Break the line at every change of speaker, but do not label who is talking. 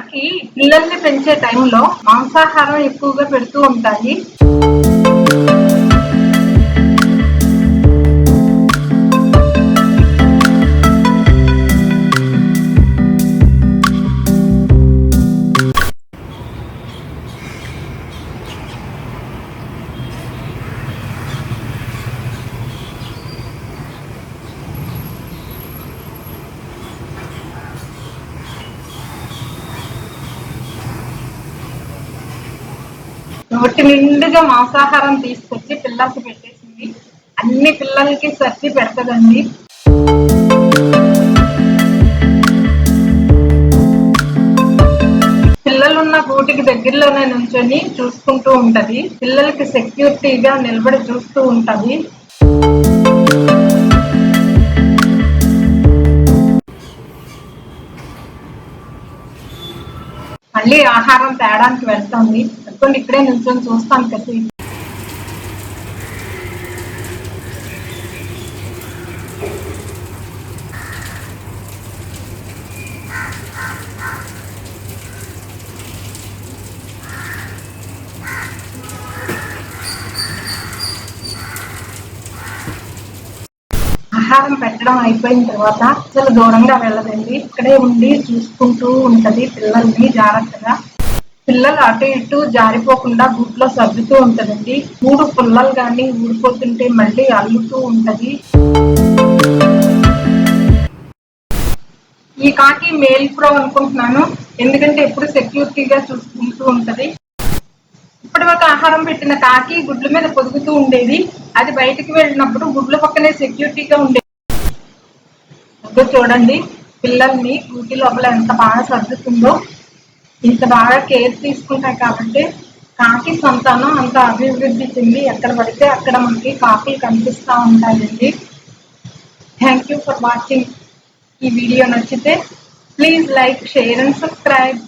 కాకి పిల్లల్ని పెంచే టైంలో మాంసాహారం ఎక్కువగా పెడుతూ ఉంటాయి. నోటి నిండుగా మాంసాహారం తీసుకొచ్చి పిల్లలకి పెట్టేసింది. అన్ని పిల్లలకి సర్ది పెడతదండి. పిల్లలున్న గూటికి దగ్గరలోనే నుంచొని చూసుకుంటూ ఉంటది. పిల్లలకి సెక్యూరిటీగా నిలబడి చూస్తూ ఉంటది. మళ్ళీ ఆహారం తేడానికి వెళ్తుంది. అనుకోండి ఇక్కడే నిల్చొని చూస్తాను కదా. ఆహారం పెట్టడం అయిపోయిన తర్వాత అసలు దూరంగా వెళ్ళదండి. ఇక్కడే ఉండి చూసుకుంటూ ఉంటది పిల్లల్ని జాగ్రత్తగా. పిల్లలు అటు ఇటు జారిపోకుండా గూట్లో సర్దుతూ ఉంటదండి. 3 పుల్లలు కానీ ఊడిపోతుంటే మళ్ళీ అల్లుతూ ఉంటది. ఈ కాకి మేల్ ప్రో అనుకుంటున్నాను, ఎందుకంటే ఎప్పుడు సెక్యూరిటీగా చూసుకుంటూ ఉంటది. ఇప్పటి వరకు ఆహారం పెట్టిన కాకి గుడ్ల మీద పొదుగుతూ ఉండేది. అది బయటికి వెళ్ళినప్పుడు గుడ్ల పక్కనే సెక్యూరిటీగా ఉండేది. చూడండి పిల్లల్ని గూటి లోపల ఎంత బాగా సర్దుతుందో. ఇంత బాగా కేర్ తీసుకుంటాయి కాబట్టి కాకి సంతానం అంత అభివృద్ధి చెంది ఎక్కడ పడితే అక్కడ మనకి కాకులు కనిపిస్తూ ఉంటాయండి. Thank you for watching. ఈ వీడియో నచ్చితే please like, share and subscribe.